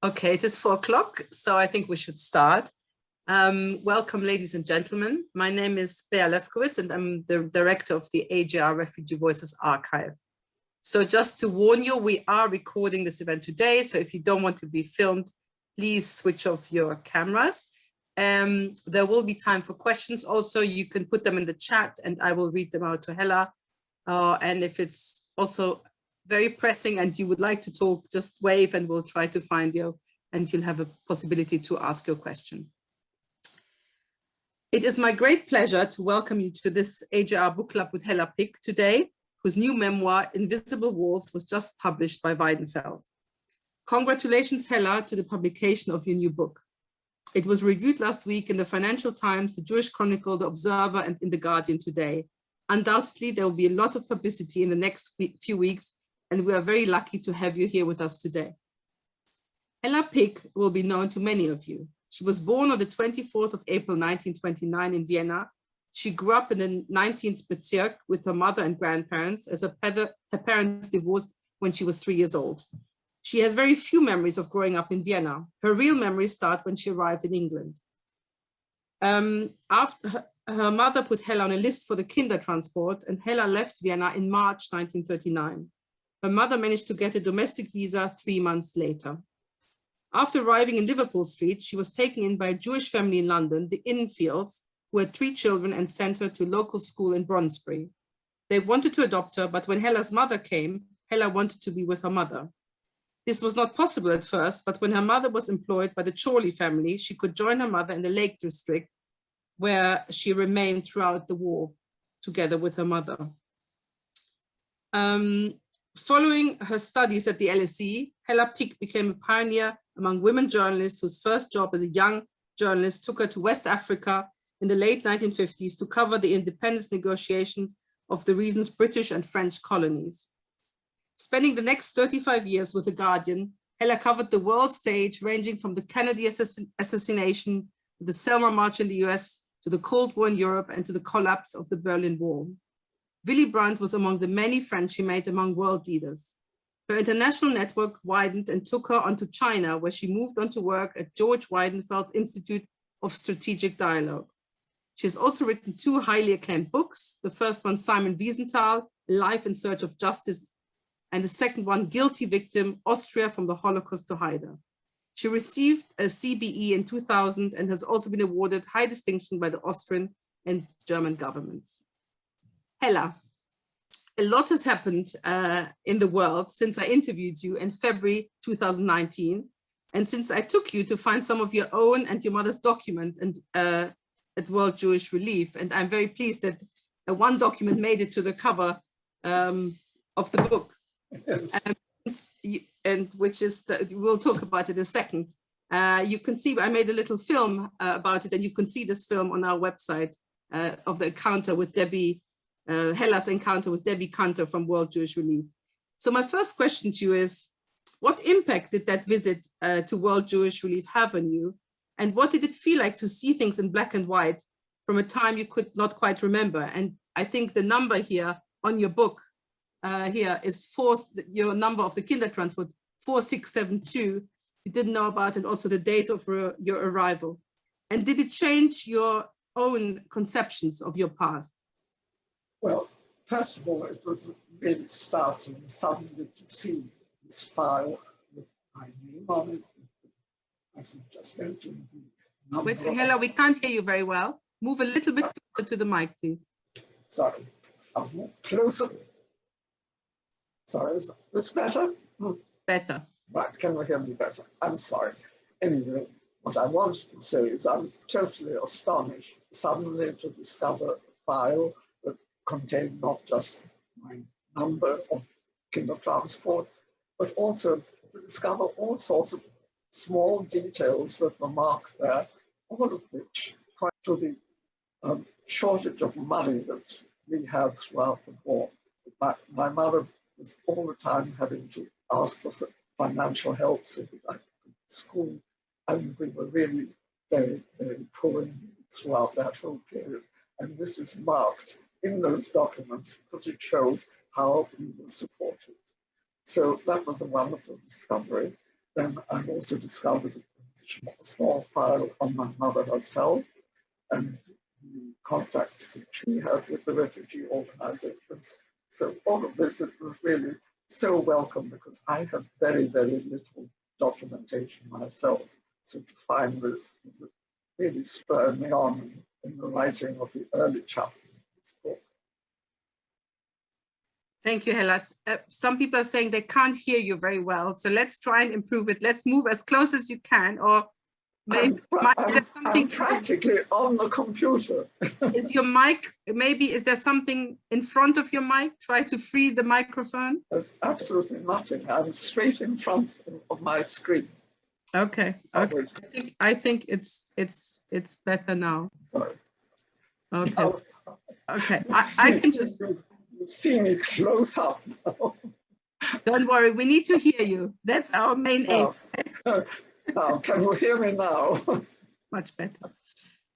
Okay, it is 4 o'clock, so I think we should start. Welcome, ladies and gentlemen. My name is Bea Lewkowicz, and I'm the director of the AJR Refugee Voices Archive. So just to warn you, we are recording this event today, so if you don't want to be filmed, please switch off your cameras. There will be time for questions. Also, you can put them in the chat, and I will read them out to Hella. And if it's also very pressing and you would like to talk, just wave and we'll try to find you and you'll have a possibility to ask your question. It is my great pleasure to welcome you to this AJR book club with Hell Pick today, whose new memoir, Invisible Walls, was just published by Weidenfeld. Congratulations, Hella, to the publication of your new book. It was reviewed last week in the Financial Times, the Jewish Chronicle, the Observer, and in the Guardian today. Undoubtedly, there will be a lot of publicity in the next few weeks, and we are very lucky to have you here with us today. Hell Pick will be known to many of you. She was born on the 24th of April, 1929 in Vienna. She grew up in the 19th Bezirk with her mother and grandparents, as her parents divorced when she was 3 years old. She has very few memories of growing up in Vienna. Her real memories start when she arrived in England. After her mother put Hella on a list for the Kindertransport, and Hella left Vienna in March 1939. Her mother managed to get a domestic visa 3 months later. After arriving in Liverpool Street, she was taken in by a Jewish family in London, the Infields, who had 3 children and sent her to a local school in Brondesbury. They wanted to adopt her, but when Hella's mother came, Hella wanted to be with her mother. This was not possible at first, but when her mother was employed by the Chorley family, she could join her mother in the Lake District, where she remained throughout the war, together with her mother. Following her studies at the LSE, Hella Pick became a pioneer among women journalists whose first job as a young journalist took her to West Africa in the late 1950s to cover the independence negotiations of the region's British and French colonies. Spending the next 35 years with The Guardian, Hella covered the world stage, ranging from the Kennedy assassination, to the Selma March in the US, to the Cold War in Europe, and to the collapse of the Berlin Wall. Willy Brandt was among the many friends she made among world leaders. Her international network widened and took her on to China, where she moved on to work at George Weidenfeld's Institute of Strategic Dialogue. She has also written 2 highly acclaimed books. The first one, Simon Wiesenthal, Life in Search of Justice, and the second one, Guilty Victim, Austria from the Holocaust to Haida. She received a CBE in 2000 and has also been awarded high distinction by the Austrian and German governments. Hella, a lot has happened in the world since I interviewed you in February 2019, and since I took you to find some of your own and your mother's document and at World Jewish Relief. And I'm very pleased that one document made it to the cover of the book. Yes. And which is, we'll talk about it in a second. You can see, I made a little film about it, and you can see this film on our website of the encounter with Debbie, Hella's encounter with Debbie Kanter from World Jewish Relief. So my first question to you is, what impact did that visit to World Jewish Relief have on you? And what did it feel like to see things in black and white from a time you could not quite remember? And I think the number here on your book here is your number of the Kindertransport, 4672. You didn't know about, and also the date of your arrival. And did it change your own conceptions of your past? Well, first of all, it was really startling suddenly to see this file with my name on it. I think just mentioned the number. Wait, Hella, we can't hear you very well. Move a little bit closer to the mic, please. Sorry, I'll move closer. Sorry, is this better? Better. Right, can you hear me better? I'm sorry. Anyway, what I wanted to say is I was totally astonished suddenly to discover a file that contained not just my number of Kindertransport, but also to discover all sorts of small details that were marked there, all of which point to the shortage of money that we had throughout the war. My mother was all the time having to ask for financial help so that I could go to school, and we were really very, very poor throughout that whole period. And this is marked in those documents because it showed how we were supported. So that was a wonderful discovery. then I also discovered a small file on my mother herself and the contacts that she had with the refugee organizations. So all of this, it was really so welcome because I had very, very little documentation myself. So to find this really spurred me on in the writing of the early chapters of this book. Thank you, Hella. Some people are saying they can't hear you very well, so let's try and improve it. Let's move as close as you can, or maybe I'm practically on the computer. Is your mic, maybe, is there something in front of your mic? Try to free the microphone. There's absolutely nothing. I'm straight in front of my screen. Okay. Okay. I think it's better now. Sorry. Okay. Now, okay. I can just you see me close up now. Don't worry, we need to hear you. That's our main aim. Now, can you hear me now? Much better.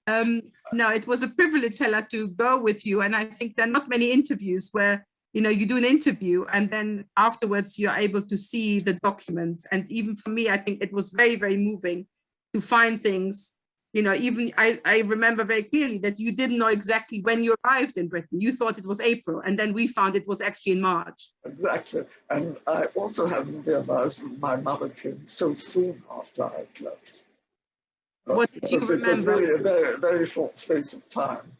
No, it was a privilege, Hella, to go with you. And I think there are not many interviews where, you know, you do an interview and then afterwards you're able to see the documents. And even for me, I think it was very, very moving to find things. You know, even I remember very clearly that you didn't know exactly when you arrived in Britain. You thought it was April, and then we found it was actually in March. Exactly. And I also hadn't realized that my mother came so soon after I had left. What did you remember? It was really a very, very short space of time.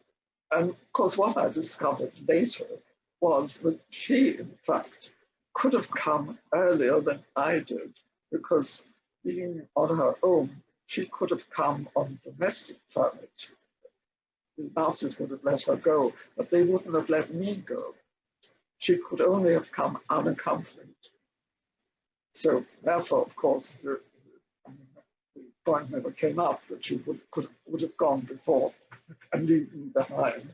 And of course, what I discovered later was that she, in fact, could have come earlier than I did, because being on her own, she could have come on domestic permit. The Nazis would have let her go, but they wouldn't have let me go. She could only have come unaccompanied. So therefore, of course, the point never came up that she would have gone before and leave me behind.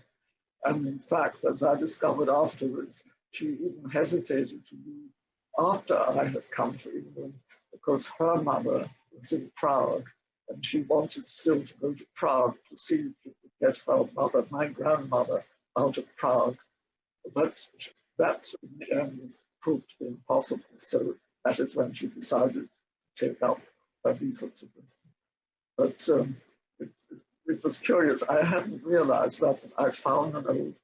And in fact, as I discovered afterwards, she even hesitated to leave after I had come to England because her mother was in Prague and she wanted still to go to Prague to see if she could get her mother, my grandmother, out of Prague. But that in the end proved to be impossible. So that is when she decided to take up her visa to Britain. But it was curious. I hadn't realized that I found an old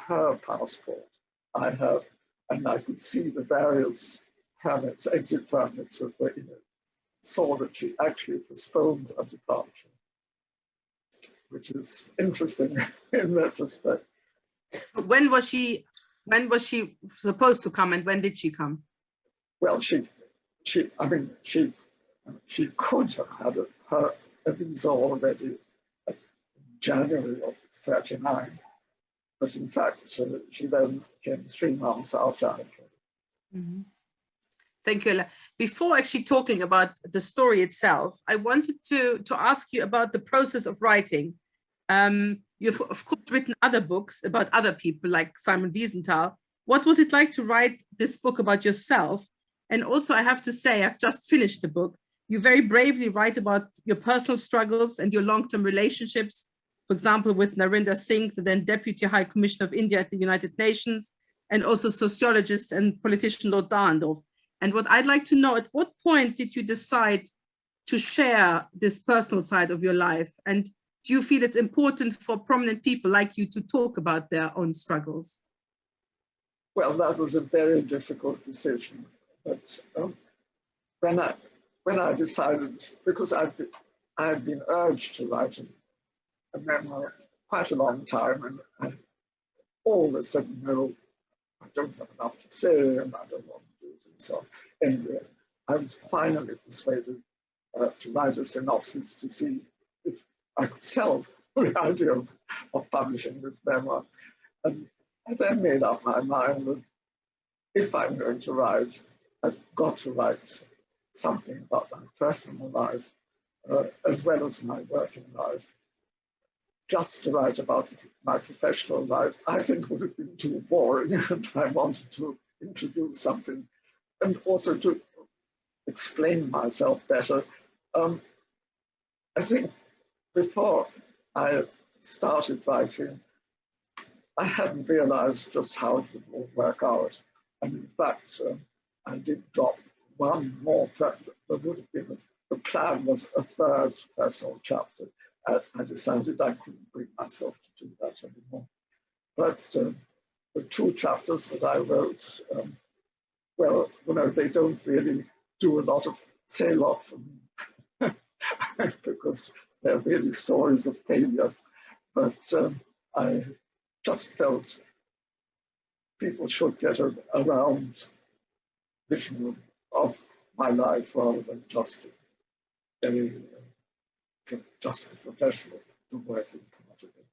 her passport I have, and I could see the various permits, exit permits that were in it. Saw that she actually postponed her departure, which is interesting in retrospect. When was she supposed to come, and when did she come? Well, she could have had her visa already in January of '39, but in fact, she then came 3 months after I came. Mm-hmm. Thank you, Ella. Before actually talking about the story itself, I wanted to ask you about the process of writing. You've, of course, written other books about other people like Simon Wiesenthal. What was it like to write this book about yourself? And also, I have to say, I've just finished the book. You very bravely write about your personal struggles and your long-term relationships, for example, with Narinder Singh, the then Deputy High Commissioner of India at the United Nations, and also sociologist and politician Lord Dahrendorf. And what I'd like to know, at what point did you decide to share this personal side of your life? And do you feel it's important for prominent people like you to talk about their own struggles? Well, that was a very difficult decision. But when I decided, because I had been urged to write a memoir for quite a long time, and I always said, no, I don't have enough to say, and I don't want to do it, and so on. Anyway, I was finally persuaded to write a synopsis to see if I could sell the idea of publishing this memoir. And I then made up my mind that if I'm going to write, I've got to write something about my personal life as well as my working life. Just to write about my professional life, I think would have been too boring, and I wanted to introduce something and also to explain myself better. I think before I started writing, I hadn't realized just how it would all work out. And in fact, I did drop one more, there would have been, the plan was a third personal chapter. I decided I couldn't bring myself to do that anymore. But the two chapters that I wrote, well, you know, they don't really say a lot for me because they're really stories of failure. But I just felt people should get around vision of my life rather than just the professional, the working part of it.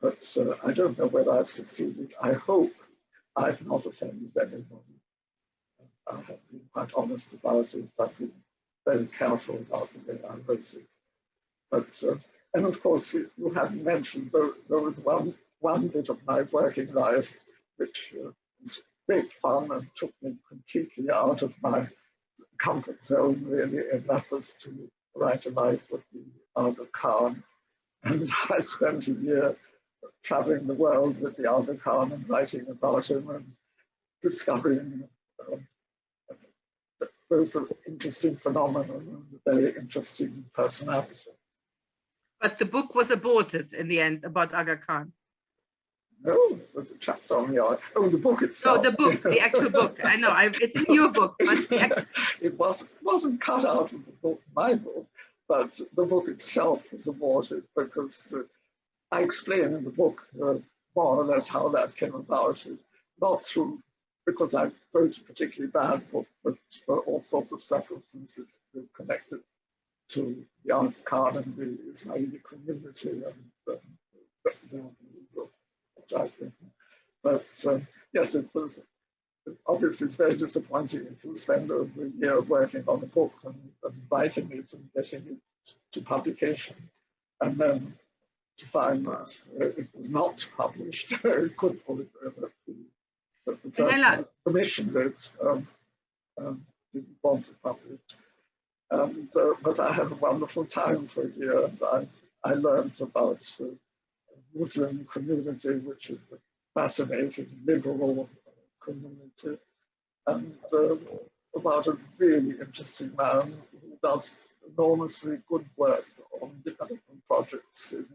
But I don't know whether I've succeeded. I hope I've not offended anybody. I have been quite honest about it. I've been very careful about the way I wrote it. But, and of course, you haven't mentioned, there was one bit of my working life which was great fun and took me completely out of my comfort zone, really, and that was to write a life with the Aga Khan. And I spent a year traveling the world with the Aga Khan and writing about him and discovering both an interesting phenomenon and a very interesting personality. But the book was aborted in the end about Aga Khan. No, there's a chapter on the book itself. No, the book, the actual book. I know, it's in your book, but it wasn't cut out of the book, my book, but the book itself was aborted because I explain in the book more or less how that came about. Not through, because I wrote a particularly bad book, but for all sorts of circumstances connected to the Aga Khan and the Ismaili community and the but yes, it was obviously it's very disappointing to spend over a year working on a book and writing it and getting it to publication, and then to find that it was not published. It couldn't that the person who commissioned it didn't want to publish. And but I had a wonderful time for a year, and I learned about the Muslim community, which is a fascinating liberal community, and about a really interesting man who does enormously good work on development projects in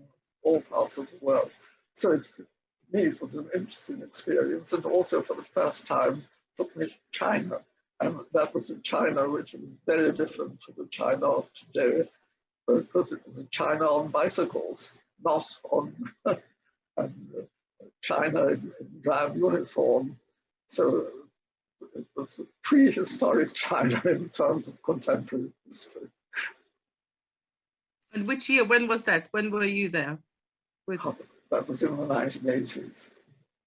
all parts of the world. So for me, it was an interesting experience, and also for the first time took me to China. And that was in China, which was very different to the China of today, because it was a China on bicycles, not on China in drab uniform. So it was a prehistoric China in terms of contemporary history. And which year, when was that? When were you there? That was in the 1980s.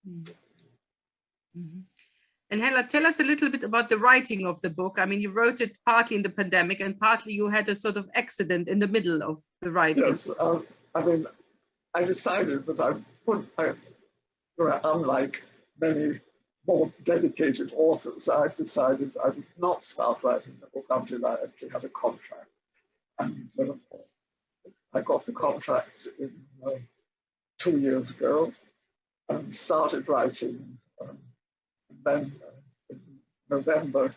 Mm-hmm. And Hella, tell us a little bit about the writing of the book. I mean, you wrote it partly in the pandemic and partly you had a sort of accident in the middle of the writing. Yes, I mean, I decided that unlike many more dedicated authors, I decided I would not start writing the book until I actually had a contract. And I got the contract in 2 years ago and started writing. And then in November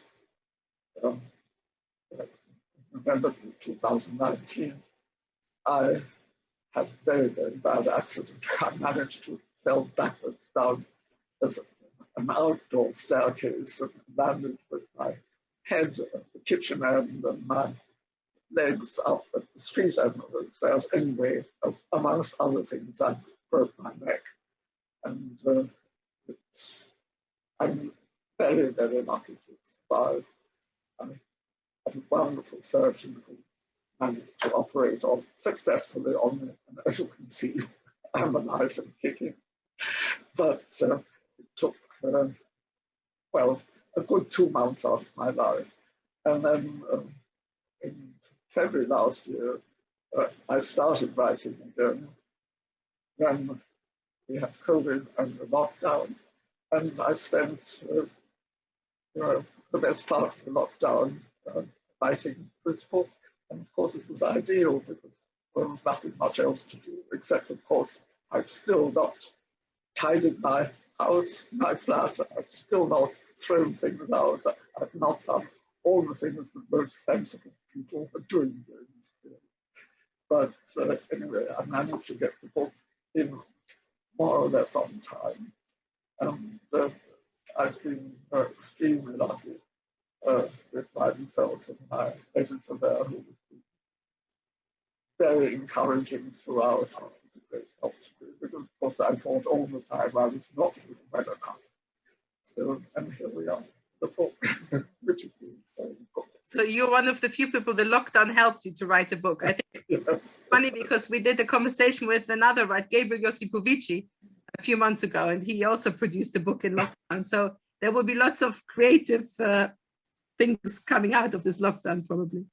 2019, I had a very, very bad accident. I managed to fell backwards down an outdoor staircase and landed with my head at the kitchen end and my legs up at the street end of the stairs. Anyway, amongst other things, I broke my neck. And I'm very, very lucky to survive. I had a wonderful surgeon who managed to operate successfully on me. And as you can see, I'm alive and kicking. But it took, well, a good 2 months out of my life. And then in February last year, I started writing again when we had COVID and the lockdown. And I spent the best part of the lockdown writing this book. And of course, it was ideal because there was nothing much else to do, except, of course, I've still not tidied my house, my flat. I've still not thrown things out. I've not done all the things that most sensible people are doing during this period. But anyway, I managed to get the book in more or less on time. And I've been extremely lucky with Weidenfeld and my editor there, who was very encouraging throughout. It was a great help to me, because of course I thought all the time I was not doing well enough. So, and here we are, the book, which is the book. So you're one of the few people the lockdown helped you to write a book. I think Yes. Funny, because we did a conversation with another, right, Gabriel Josipovici, a few months ago, and he also produced a book in lockdown. So there will be lots of creative things coming out of this lockdown, probably.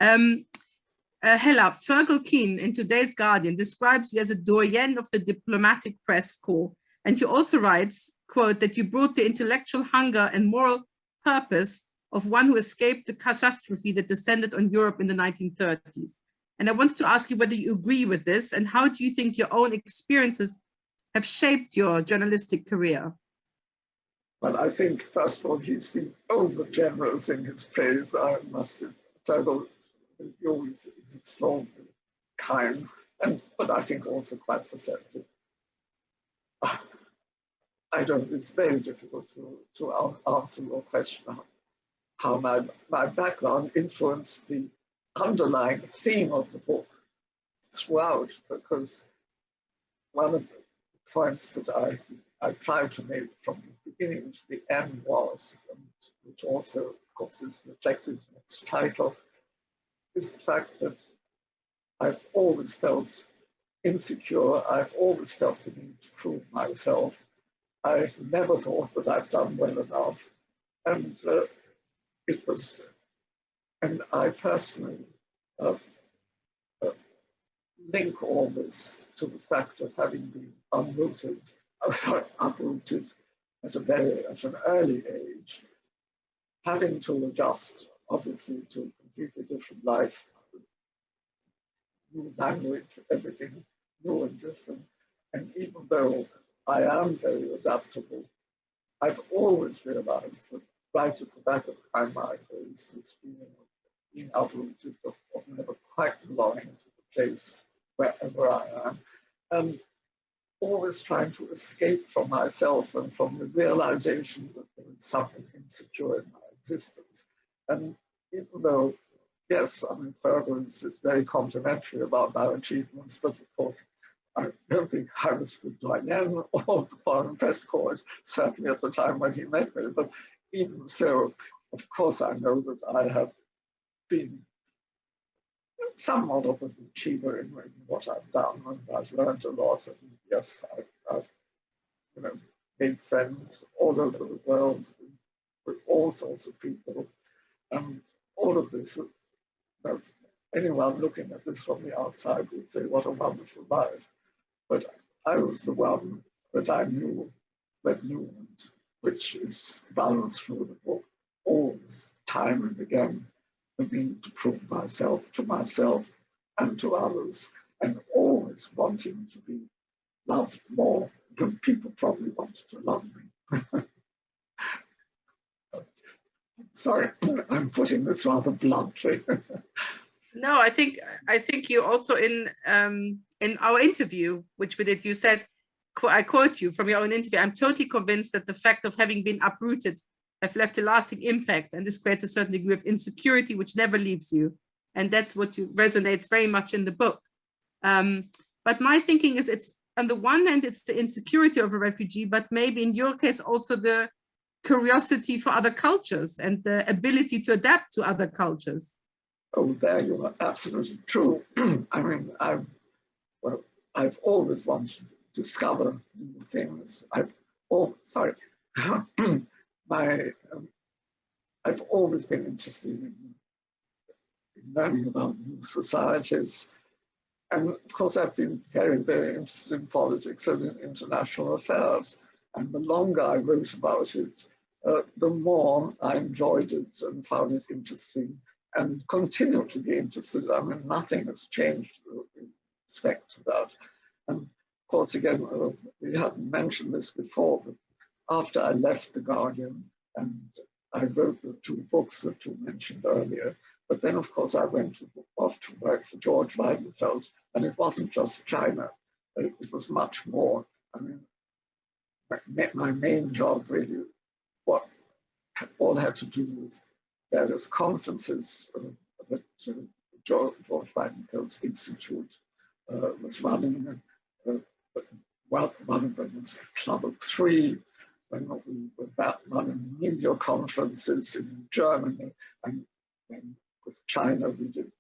Hella, Fergal Keane in today's Guardian describes you as a doyen of the diplomatic press corps. And he also writes, quote, that you brought the intellectual hunger and moral purpose of one who escaped the catastrophe that descended on Europe in the 1930s. And I wanted to ask you whether you agree with this, and how do you think your own experiences have shaped your journalistic career? Well, I think, first of all, he's been over-generous in his praise. I must say, Fergal always is extraordinarily kind, but I think also quite perceptive. I don't, it's very difficult to answer your question how my background influenced the underlying theme of the book throughout, because one of the points that I tried to make from the beginning to the end was, and which also, of course, is reflected in its title, is the fact that I've always felt insecure. I've always felt the need to prove myself. I've never thought that I've done well enough. And and I personally link all this to the fact of having been uprooted at an early age, having to adjust, obviously, to a completely different life, new language, everything new and different. And even though I am very adaptable, I've always realized that right at the back of my mind there is this feeling of being uprooted, of never quite belonging to the place wherever I am, and always trying to escape from myself and from the realization that there is something insecure in my existence. And even though, yes, I mean, Fergal is very complimentary about my achievements, but of course, I don't think I was the doyen of the Foreign Press Corps, certainly at the time when he met me. But even so, of course, I know that I have been somewhat of an achiever in what I've done, and I've learned a lot. And yes, I've made friends all over the world with all sorts of people, and all of this. Anyone looking at this from the outside would say, "What a wonderful life." But I was the one that I knew that knew it, which is runs through the book always, time and again, the need to prove myself to myself and to others, and always wanting to be loved more than people probably wanted to love me. Sorry, I'm putting this rather bluntly. No, I think you also in our interview, which we did, you said, I quote you from your own interview, "I'm totally convinced that the fact of having been uprooted have left a lasting impact, and this creates a certain degree of insecurity which never leaves you." And that's what resonates very much in the book. But my thinking is, it's on the one hand, it's the insecurity of a refugee, but maybe in your case also the curiosity for other cultures and the ability to adapt to other cultures. Oh, there you are absolutely true. I mean, I've always wanted to discover new things. I've always been interested in learning about new societies. And of course, I've been very, very interested in politics and in international affairs. And the longer I wrote about it, the more I enjoyed it and found it interesting and continue to be interested. I mean, nothing has changed in respect to that. And of course, again, we hadn't mentioned this before, but after I left The Guardian and I wrote the 2 books that you mentioned earlier. But then, of course, I went off to work for George Weidenfeld, and it wasn't just China. It was much more. I mean, my main job really, what all had to do with various conferences that George Weidenfeld's Institute was running. One of them was a Club of 3, when we were running media conferences in Germany, and then with China we did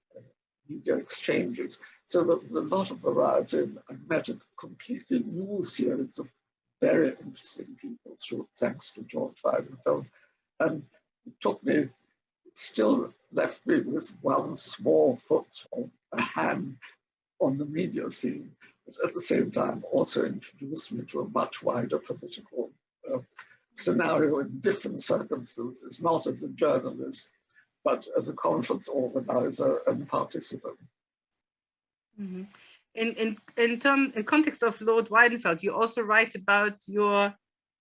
media exchanges. So there was a lot of variety, and I met a completely new series of very interesting people thanks to George Weidenfeld. And it took me, still left me with one small foot or a hand on the media scene, but at the same time also introduced me to a much wider political scenario in different circumstances, not as a journalist, but as a conference organizer and participant. Mm-hmm. In context of Lord Weidenfeld, you also write about your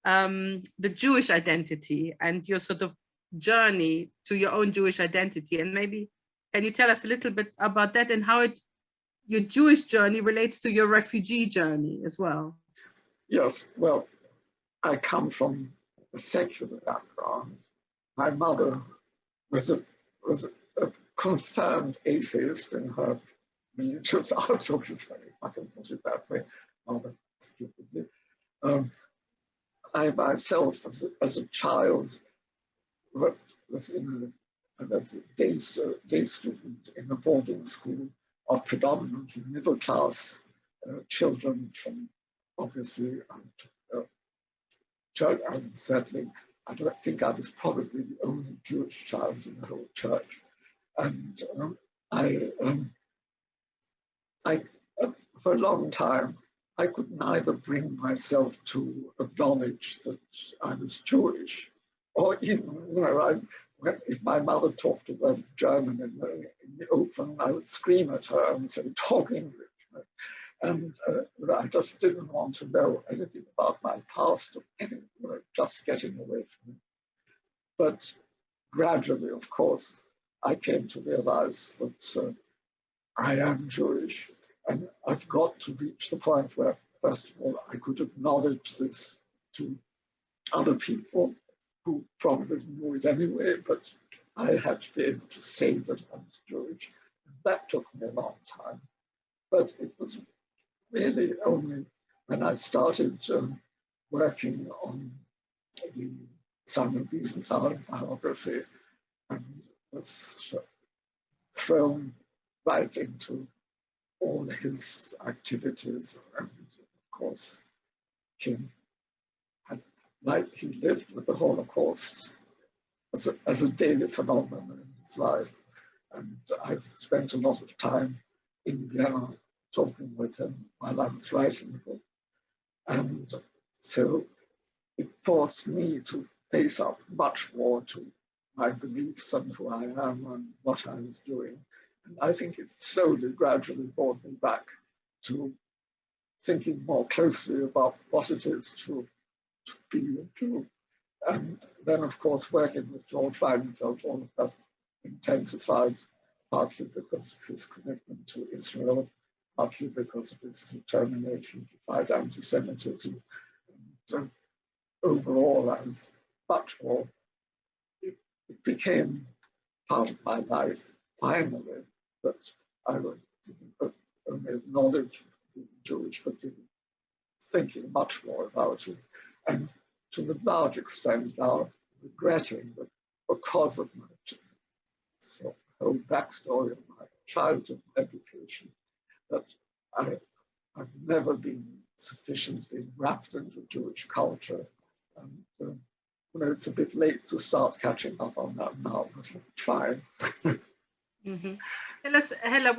the Jewish identity and your sort of journey to your own Jewish identity. And maybe can you tell us a little bit about that and how your Jewish journey relates to your refugee journey as well? Yes, well, I come from a secular background. My mother was a confirmed atheist in her religious outlook, if I can put it that way, rather stupidly. I myself, as a child, was as a day student in a boarding school of predominantly middle-class children from, obviously, church. And certainly, I don't think I was probably the only Jewish child in the whole church. And I, for a long time, I could neither bring myself to acknowledge that I was Jewish, or even, if my mother talked about German in the open, I would scream at her and say, "Talk English." And I just didn't want to know anything about my past, or just getting away from it. But gradually, of course, I came to realize that I am Jewish, and I've got to reach the point where, first of all, I could acknowledge this to other people who probably knew it anyway, but I had to be able to say that I was Jewish. And that took me a long time. But it was really only when I started working on the Simon Wiesenthal biography and was thrown right into all his activities. And of course, Kim he lived with the Holocaust as a daily phenomenon in his life. And I spent a lot of time in Vienna talking with him while I was writing the book. And so it forced me to face up much more to my beliefs and who I am and what I was doing. And I think it slowly, gradually brought me back to thinking more closely about what it is to be a Jew. And then, of course, working with George Weidenfeld, all of that intensified, partly because of his commitment to Israel, partly because of his determination to fight anti-Semitism. And overall, I was much more, it became part of my life, finally, that I would only acknowledge being Jewish, but thinking much more about it. And to a large extent now, regretting that because of my whole backstory of my childhood education, that I've never been sufficiently wrapped into Jewish culture. And it's a bit late to start catching up on that now, but I'm trying. Mm-hmm. Tell us, Hella,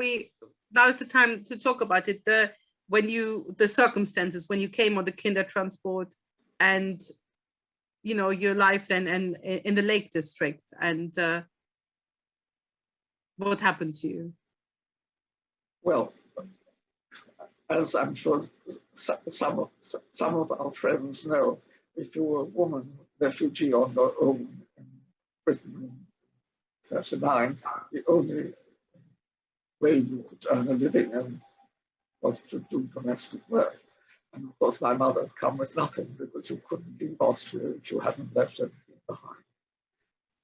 now is the time to talk about it. The circumstances when you came on the Kindertransport and your life then and in the Lake District, and what happened to you? Well, as I'm sure some of our friends know, if you were a woman refugee on your own in Britain in 1939, the only way you could earn a living was to do domestic work. And of course, my mother had come with nothing because you couldn't leave Austria if you hadn't left anything behind.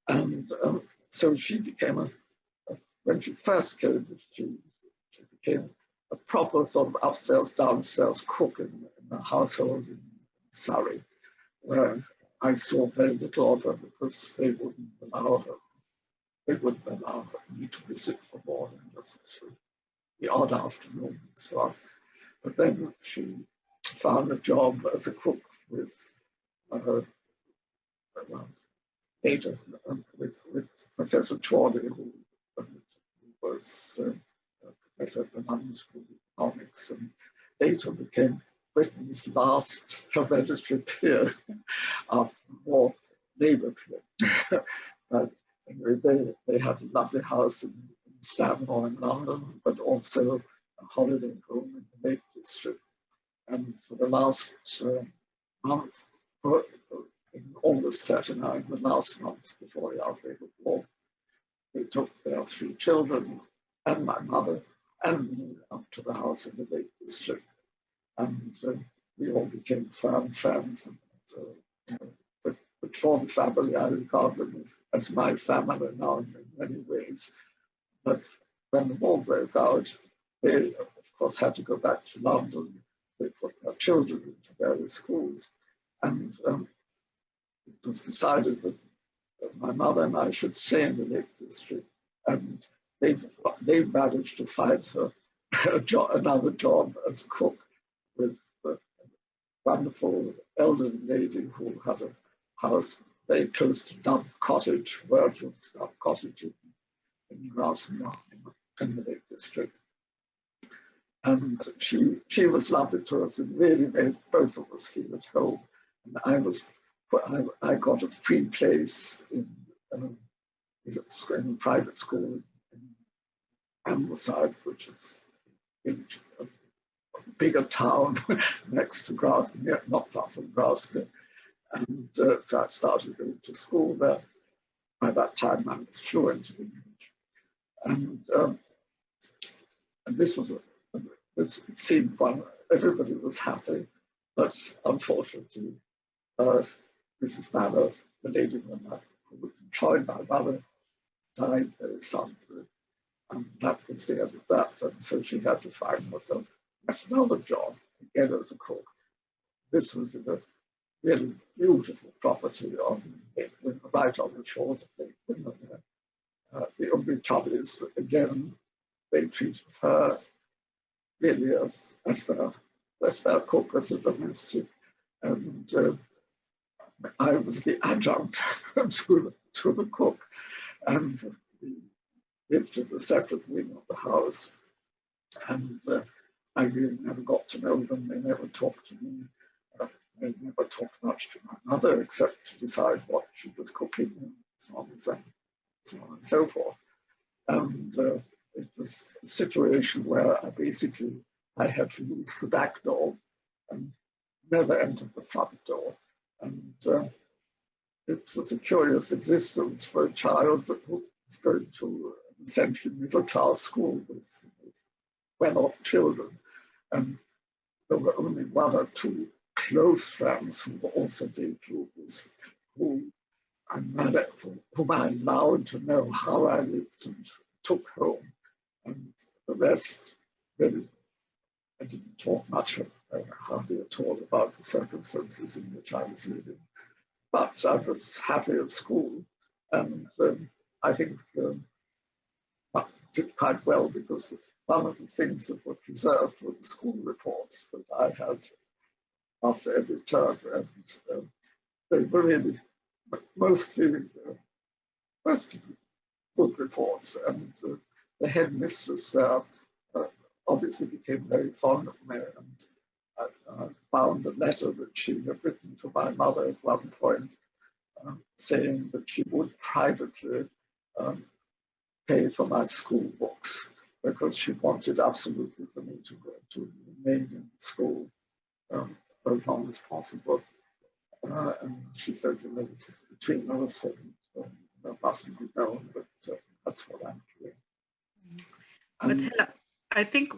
And so she became when she first came, she became a proper sort of upstairs, downstairs cook in a household in Surrey, where I saw very little of her because they wouldn't allow me to visit for more than just the odd afternoon and so on. But then she found a job as a cook with later with Professor Chorley, who was professor at the London School of Economics, and later became Britain's last hereditary peer after the war, Labour peer. But anyway, they had a lovely house in Stanmore in London, but also a holiday home in the Lake District. And for the last month, in August 1939, the last month before the outbreak of war, they took their 3 children and my mother and me up to the house in the Lake District. And we all became firm friends. And, the Tron family, I regard them as my family now in many ways. But when the war broke out, they, of course, had to go back to London. They put their children into various schools. And it was decided that my mother and I should stay in the Lake District. And they managed to find her another job as a cook with a wonderful elderly lady who had a house very close to Dove Cottage, Virgil's Dove Cottage in Grasmere in the Lake District. And she was lovely to us and really made both of us feel at home. And I got a free place in a private school in Ambleside, which is in a bigger town next to Grasmere, not far from Grasmere. And so I started going to school there. By that time, I was fluent in English. And this was it seemed fun. Everybody was happy, but unfortunately, Mrs. Manor, the lady who employed my mother, died very suddenly. And that was the end of that. And so she had to find herself another job, again as a cook. This was in a really beautiful property right on the shores of Lake Windermere. The only trouble is that, again, they treated her really as their cook, as a domestic. And I was the adjunct to the cook. And we lived in a separate wing of the house. And I really never got to know them. They never talked to me. They never talked much to my mother except to decide what she was cooking and so on and so forth. And it was a situation where I had to use the back door and never entered the front door. And it was a curious existence for a child that was going to an essentially middle-class school with well-off children. And there were only 1 or 2 close friends who were also day pupils, whom I allowed to know how I lived and took home. And the rest, really, I didn't talk much, hardly at all, about the circumstances in which I was living. But I was happy at school, and I think I did quite well, because one of the things that were preserved were the school reports that I had after every term, and they were really mostly good reports. And the headmistress there obviously became very fond of me, and I found a letter that she had written to my mother at one point, saying that she would privately pay for my school books, because she wanted absolutely for me to remain in school for as long as possible. And she said, between us, that mustn't be known, but that's what I'm doing. But Hella, I think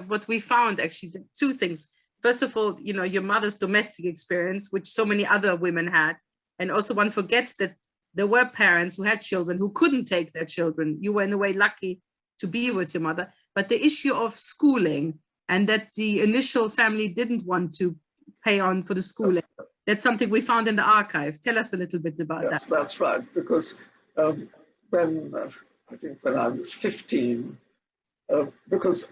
what we found actually, two things. First of all, you know, your mother's domestic experience, which so many other women had. And also one forgets that there were parents who had children who couldn't take their children. You were in a way lucky to be with your mother. But the issue of schooling and that the initial family didn't want to pay on for the schooling, that's something we found in the archive. Tell us a little bit about that. Yes, that's right. Because when I think when I was 15, because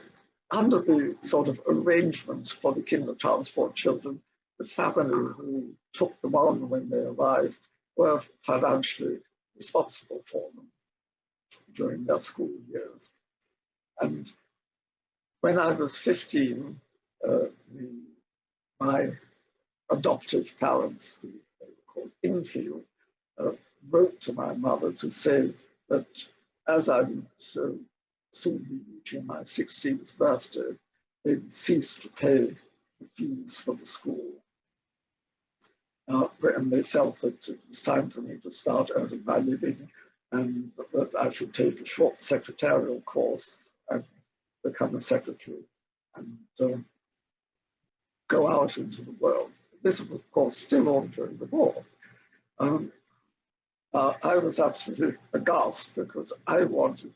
under the sort of arrangements for the Kindertransport children, the family who took them on when they arrived were financially responsible for them during their school years. And when I was 15, my adoptive parents, who they were called Infield, wrote to my mother to say that as I would soon be reaching my 16th birthday, they would cease to pay the fees for the school. And they felt that it was time for me to start earning my living and that I should take a short secretarial course and become a secretary and go out into the world. This was, of course, still on during the war. I was absolutely aghast because I wanted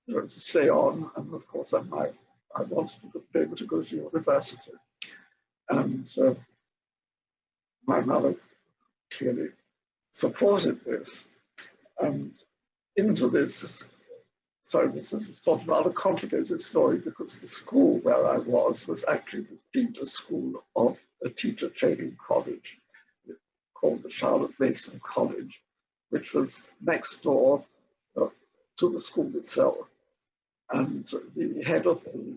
to stay on, and of course I wanted to be able to go to university. And my mother clearly supported this. And into this, sorry, this is sort of a rather complicated story because the school where I was actually the feeder school of a teacher training college called the Charlotte Mason College, which was next door to the school itself. And the head of the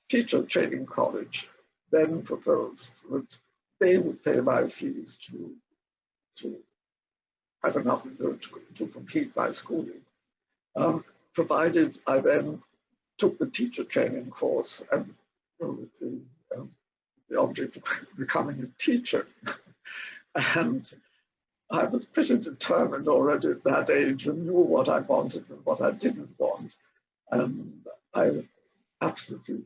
teacher training college then proposed that they would pay my fees to have enough to complete my schooling, provided I then took the teacher training course and with the object of becoming a teacher. And I was pretty determined already at that age and knew what I wanted and what I didn't want. And I absolutely,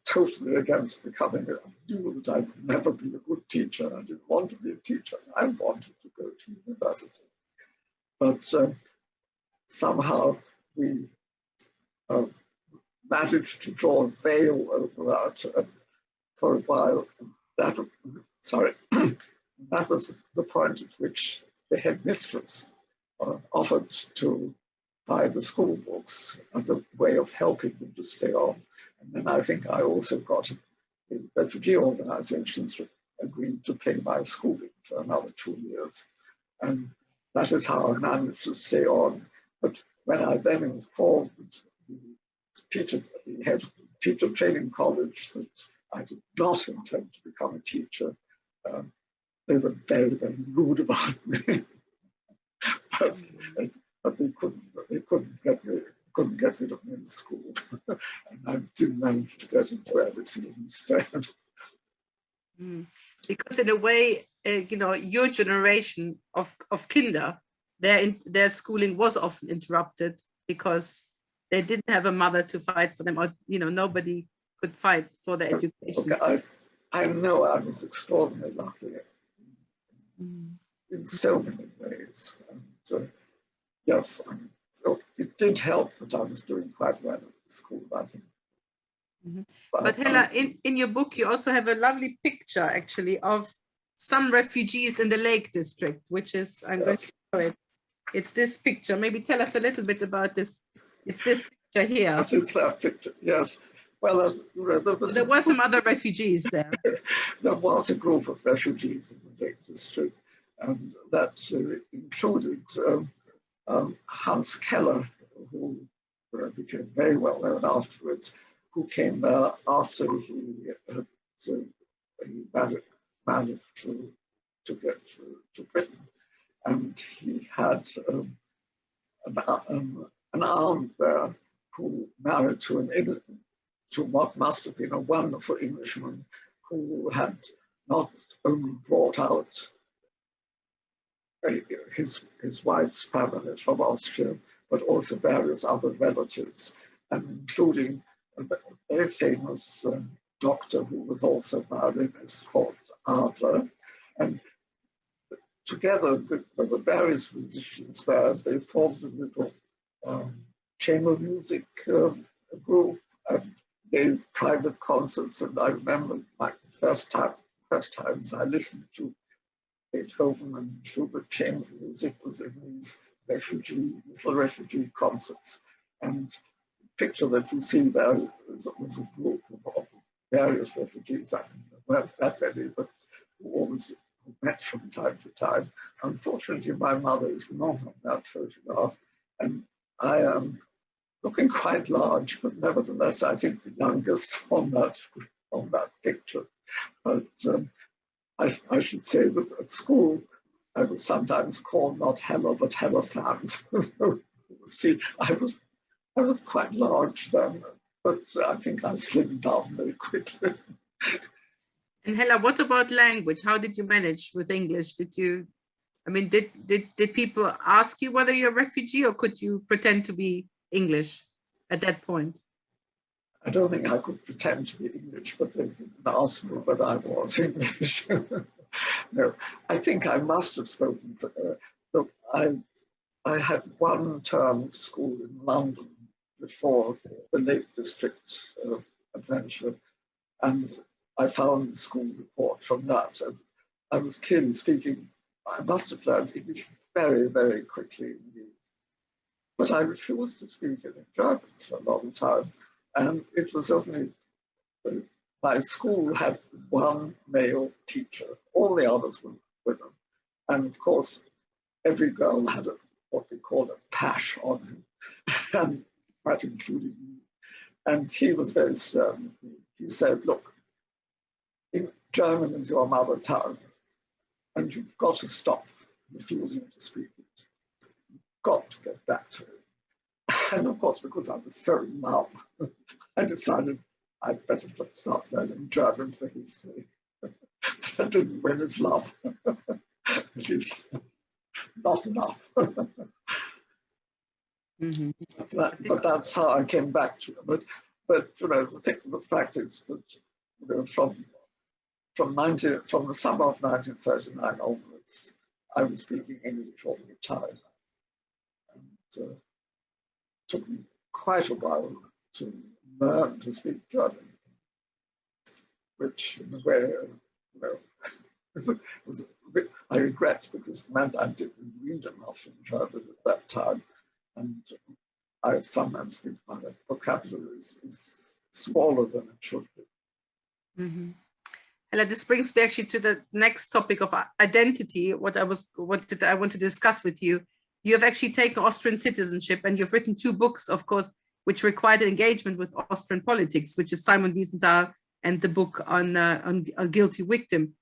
totally against becoming I knew that I could never be a good teacher. I didn't want to be a teacher. I wanted to go to university. But somehow we managed to draw a veil over that for a while. That was the point at which the headmistress offered to buy the school books as a way of helping them to stay on. And then I think I also got the refugee organizations to agree to pay my schooling for another 2 years. And that is how I managed to stay on. But when I then informed the head of the teacher training college that I did not intend to become a teacher, they were very, very rude about me. but they couldn't get rid of me in school. And I did manage to get into LSE instead. Because in a way, you know, your generation of kinder, their schooling was often interrupted because they didn't have a mother to fight for them, or you know, nobody could fight for their education. Okay, I know I was extraordinarily lucky in so many ways. And, yes, so it did help that I was doing quite well at the school, I think. But Hella, in your book, you also have a lovely picture, actually, of some refugees in the Lake District, which is, I'm going to show it. It's this picture. Maybe tell us a little bit about this. It's this picture here. Yes, it's that picture, yes. Well, there were some other refugees there. There was a group of refugees in the Lake District, and that included Hans Keller, who became very well known afterwards, who came there after he managed to get to Britain. And he had an aunt there who married to what must have been a wonderful Englishman who had not only brought out his wife's family from Austria, but also various other relatives, and including a very famous doctor who was also a violinist called Adler. And together, there were various musicians there. They formed a little chamber music group and gave private concerts. And I remember my first times I listened to Beethoven and Schubert chamber music was in these little refugee concerts. And the picture that you see there was a group of various refugees. I mean, there weren't that many, but who always met from time to time. Unfortunately, my mother is not on that photograph, and I am looking quite large, but nevertheless, I think the youngest on that picture. But I should say that at school, I was sometimes called not Heller, but Hellerfant. So, see, I was quite large then, but I think I slimmed down very quickly. And Hella, what about language? How did you manage with English? Did people ask you whether you're a refugee, or could you pretend to be English at that point? I don't think I could pretend to be English, but they didn't ask me whether I was English. No, I think I must have spoken. Look, I had one term of school in London before the Lake District adventure, and I found the school report from that, and I was clearly speaking. I must have learned English very, very quickly indeed. But I refused to speak in German for a long time, and it was only my school had one male teacher. All the others were women, and of course, every girl had what we call a pash on him, and that included me. And he was very stern with me. He said, "Look, German is your mother tongue, and you've got to stop refusing to speak it. You've got to get back to it." And of course, because I was so in love, I decided I'd better just start learning German for his sake. But I didn't win his love. At least not enough. Mm-hmm. But that's how I came back to it. But you know, the fact is that, you know, from the summer of 1939 onwards, I was speaking English all the time. And it took me quite a while to learn to speak German, which in a way, you know, was a bit, I regret, because it meant I didn't read enough in German at that time. And I sometimes think my vocabulary is smaller than it should be. Mm-hmm. And this brings me actually to the next topic of identity. What I want to discuss with you. You have actually taken Austrian citizenship, and you've written 2 books, of course, which required an engagement with Austrian politics, which is Simon Wiesenthal and the book on a guilty victim.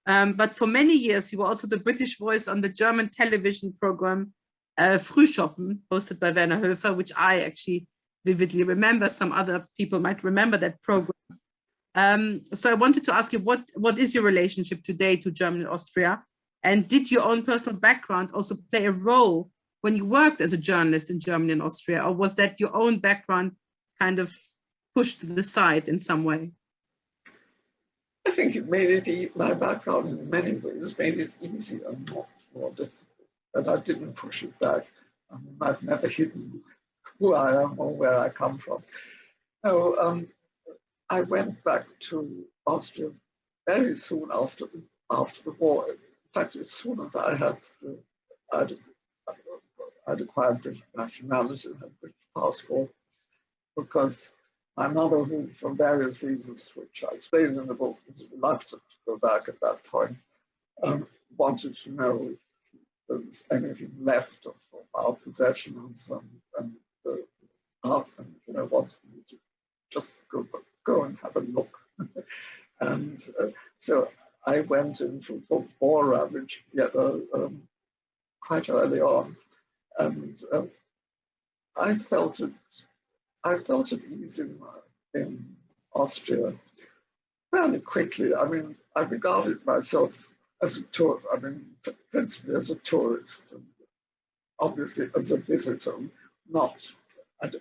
But for many years, you were also the British voice on the German television program Frühschoppen, hosted by Werner Höfer, which I actually vividly remember. Some other people might remember that program. So I wanted to ask you, what is your relationship today to Germany and Austria? And did your own personal background also play a role when you worked as a journalist in Germany and Austria, or was that your own background kind of pushed to the side in some way? I think it made it, my background in many ways made it easier, not more difficult. And I didn't push it back. I mean, I've never hidden who I am or where I come from. No, I went back to Austria very soon after the war. In fact, as soon as I'd acquired British nationality and had a British passport, because my mother, who for various reasons, which I explained in the book, was reluctant to go back at that point, wanted to know if there was anything left of our possessions, and you know, wanted me to just go and have a look. And so I went into full war ravage quite early on, and I felt at ease in Austria fairly quickly. I mean, I regarded myself as a tour, I mean, principally as a tourist, and obviously as a visitor, not. It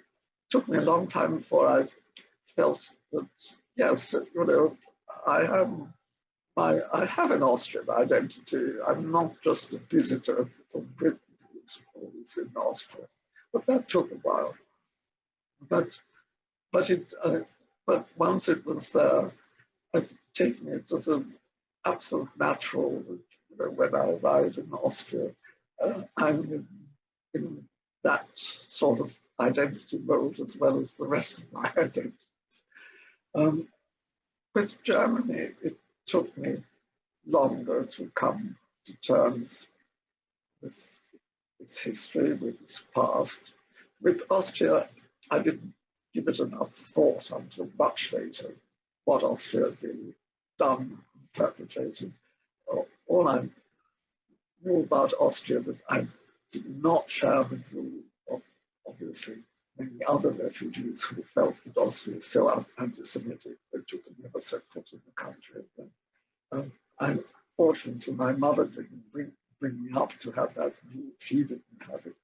took me a long time before I felt that, yes, you know, I have an Austrian identity. I'm not just a visitor from Britain who's always in Austria. But that took a while. But once it was there, I've taken it as an absolute natural. You know, when I arrived in Austria, I'm in that sort of identity mode as well as the rest of my identities. With Germany, it took me longer to come to terms with its history, with its past. With Austria, I didn't give it enough thought until much later, what Austria had really done and perpetrated. All I knew about Austria, but I did not share the view of, obviously, many other refugees who felt that Austria was so anti-Semitic that you could never set foot in the country. And fortunately, my mother didn't bring me up to have that view. She didn't have it.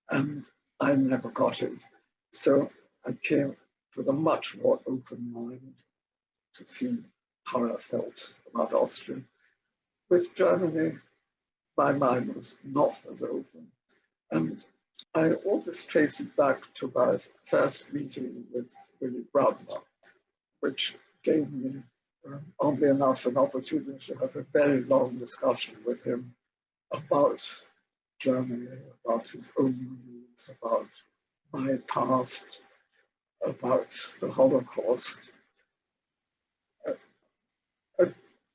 And I never got it. So I came with a much more open mind to see how I felt about Austria. With Germany, my mind was not as open. And I always trace it back to my first meeting with Willy Brandt, which gave me, oddly enough, an opportunity to have a very long discussion with him about Germany, about his own views, about my past, about the Holocaust. A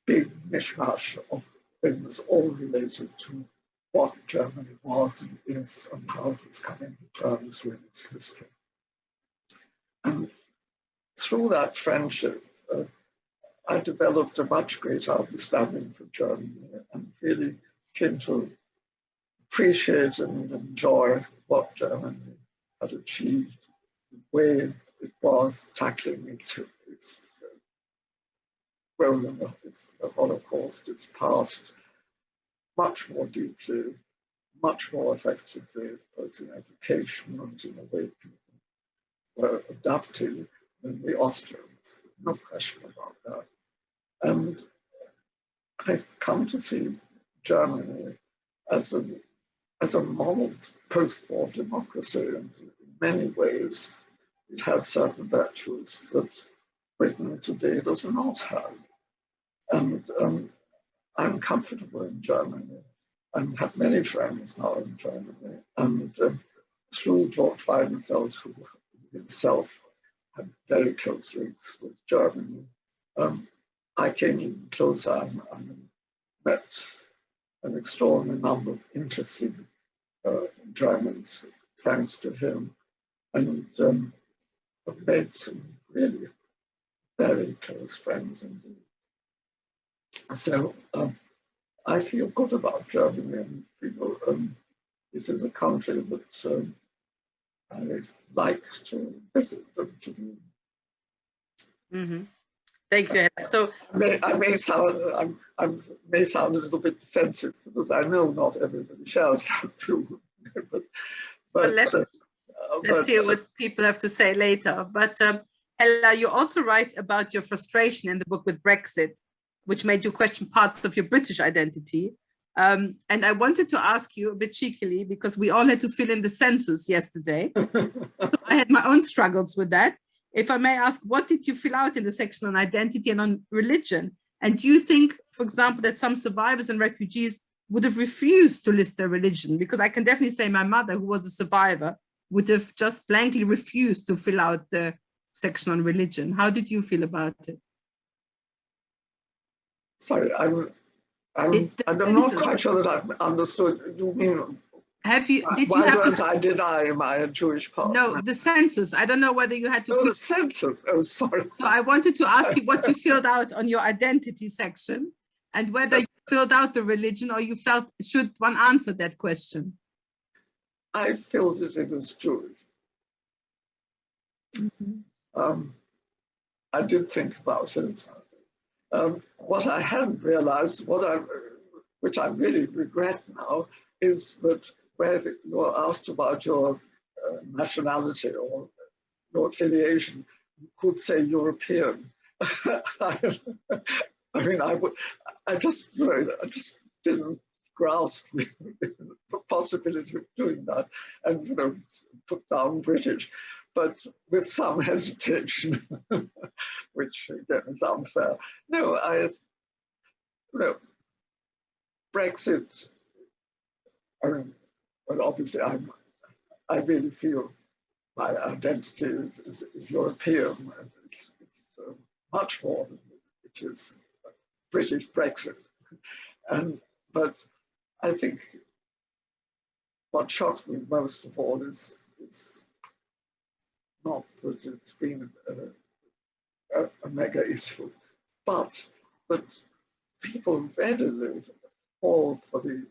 big mishmash of things all related to what Germany was and is and how it's coming to terms with its history. And through that friendship, I developed a much greater understanding for Germany and really came to appreciate and enjoy what Germany had achieved, the way it was tackling its role in the Holocaust, its past, much more deeply, much more effectively, both in education and in the way people were adapting than the Austrians. No question about that. And I've come to see Germany as a model post-war democracy, and in many ways it has certain virtues that Britain today does not have. And I'm comfortable in Germany and have many friends now in Germany. And through George Weidenfeld, who himself had very close links with Germany, I came even closer and met an extraordinary number of interesting Germans, thanks to him, and have made some really very close friends indeed. So I feel good about Germany and feel it is a country that I like to visit and to be. Mm-hmm. Thank you. So I may sound a little bit defensive because I know not everybody shares that view, but let's hear what people have to say later. But Hella, you also write about your frustration in the book with Brexit, which made you question parts of your British identity. And I wanted to ask you a bit cheekily, because we all had to fill in the census yesterday. So I had my own struggles with that. If I may ask, what did you fill out in the section on identity and on religion? And do you think, for example, that some survivors and refugees would have refused to list their religion? Because I can definitely say my mother, who was a survivor, would have just blankly refused to fill out the section on religion. How did you feel about it? Sorry, I'm not quite sure that I've understood. You mean, why don't I deny my Jewish part? No, the census. I don't know whether you had to. Oh, the census. Oh, sorry. So I wanted to ask you what you filled out on your identity section, and whether you filled out the religion, or you felt, should one answer that question? I filled it in as Jewish. Mm-hmm. I did think about it. What I hadn't realized, what I which I really regret now, is that where you're asked about your nationality or your affiliation, you could say European. I mean, I just didn't grasp the possibility of doing that, and put down British, but with some hesitation, which again is unfair. No, Brexit. I mean, well, obviously, I really feel my identity is European. It's much more than it is British Brexit. But I think what shocked me most of all is not that it's been a mega issue, but that people readily fall for the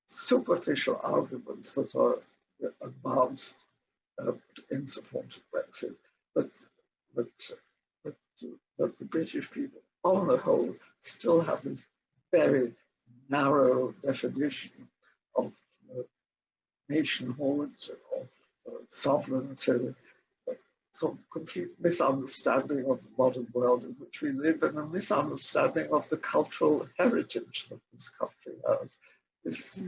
superficial arguments that are advanced in support of Brexit, that the British people, on the whole, still have this very narrow definition of nationhood, of sovereignty, sort of complete misunderstanding of the modern world in which we live, and a misunderstanding of the cultural heritage that this country has. This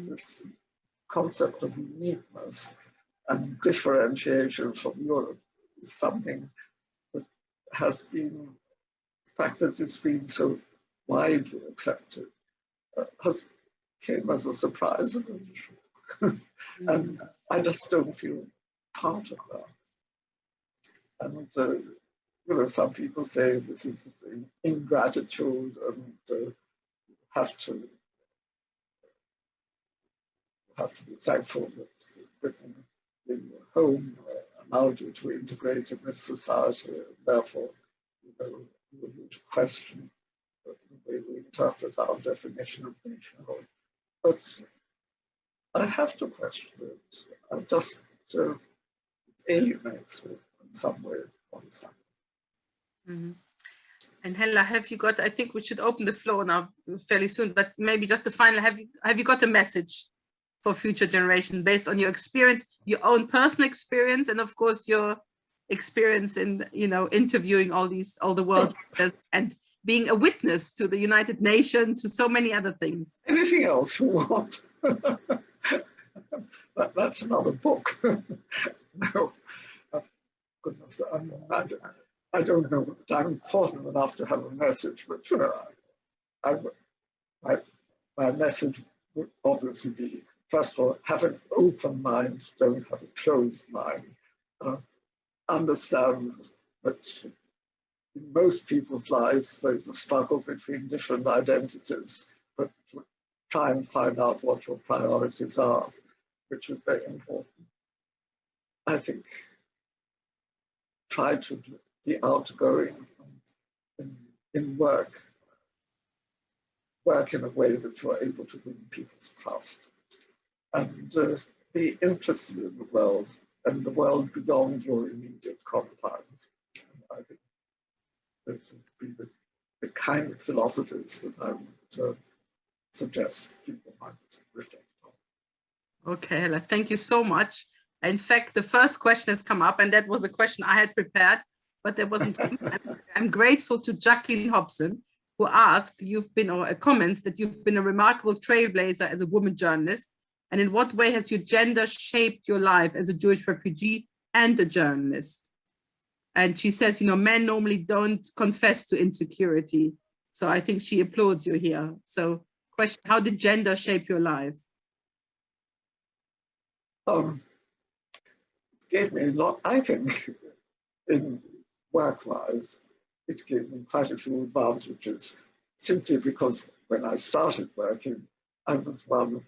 concept of uniqueness and differentiation from Europe is something that has been, the fact that it's been so widely accepted, came as a surprise and as a shock. And I just don't feel part of that. And some people say this is ingratitude, and have to be thankful that Britain in your home allowed you to integrate in this society, and therefore, you need to question the way we interpret our definition of nationhood. But I have to question it. I just alienates me in some way. Mm-hmm. And Hella, have you got? I think we should open the floor now fairly soon. But maybe just the final. Have you got a message for future generations based on your experience, your own personal experience, and of course your experience in interviewing all the world leaders and being a witness to the United Nations, to so many other things? Anything else you want? That's another book. No, goodness, I don't know that I'm important enough to have a message, but my message would obviously be, first of all, have an open mind, don't have a closed mind. Understand that in most people's lives, there's a struggle between different identities, but try and find out what your priorities are, which is very important. I think try to be outgoing in work in a way that you're able to win people's trust, and be interested in the world and the world beyond your immediate confines. And I think those would be the kind of philosophies that I would suggest people might reflect on. Okay, Hella, thank you so much. In fact, the first question has come up, and that was a question I had prepared, but there wasn't time. I'm grateful to Jacqueline Hobson, who asked, comments that you've been a remarkable trailblazer as a woman journalist, and in what way has your gender shaped your life as a Jewish refugee and a journalist? And she says, men normally don't confess to insecurity. So I think she applauds you here. So question, how did gender shape your life? Gave me a lot, I think, in work-wise, it gave me quite a few advantages, simply because when I started working, I was rather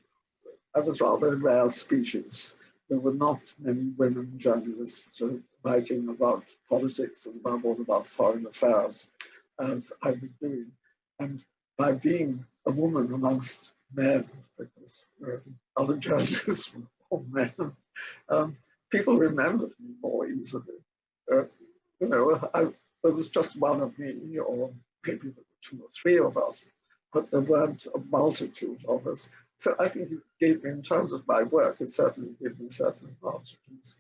a rare species. There were not many women journalists writing about politics and above all about foreign affairs, as I was doing. And by being a woman amongst men, because other journalists were all men, people remembered me more easily. There was just one of me, or maybe there were two or three of us. but there weren't a multitude of us. So I think it gave me, in terms of my work, it certainly gave me certain advantages.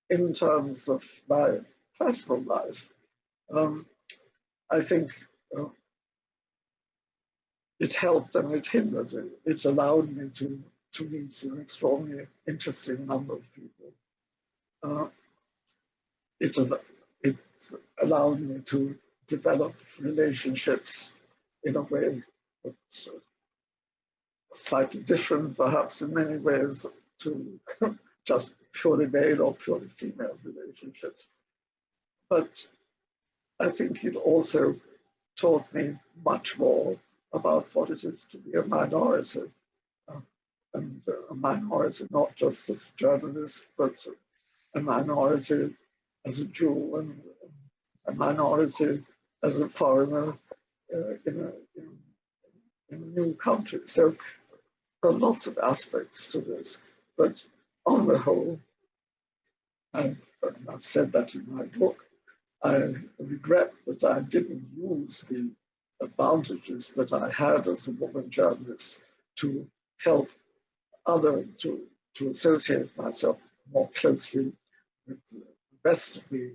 In terms of my personal life, I think it helped and it hindered. It allowed me to meet an extraordinarily interesting number of people. It allowed me to develop relationships in a way that's slightly different, perhaps in many ways, to just purely male or purely female relationships. But I think it also taught me much more about what it is to be a minority. And a minority not just as a journalist, but a minority as a Jew and a minority as a foreigner in a new country. So there are lots of aspects to this, but on the whole, and I've said that in my book, I regret that I didn't use the advantages that I had as a woman journalist to help to associate myself more closely with the rest of the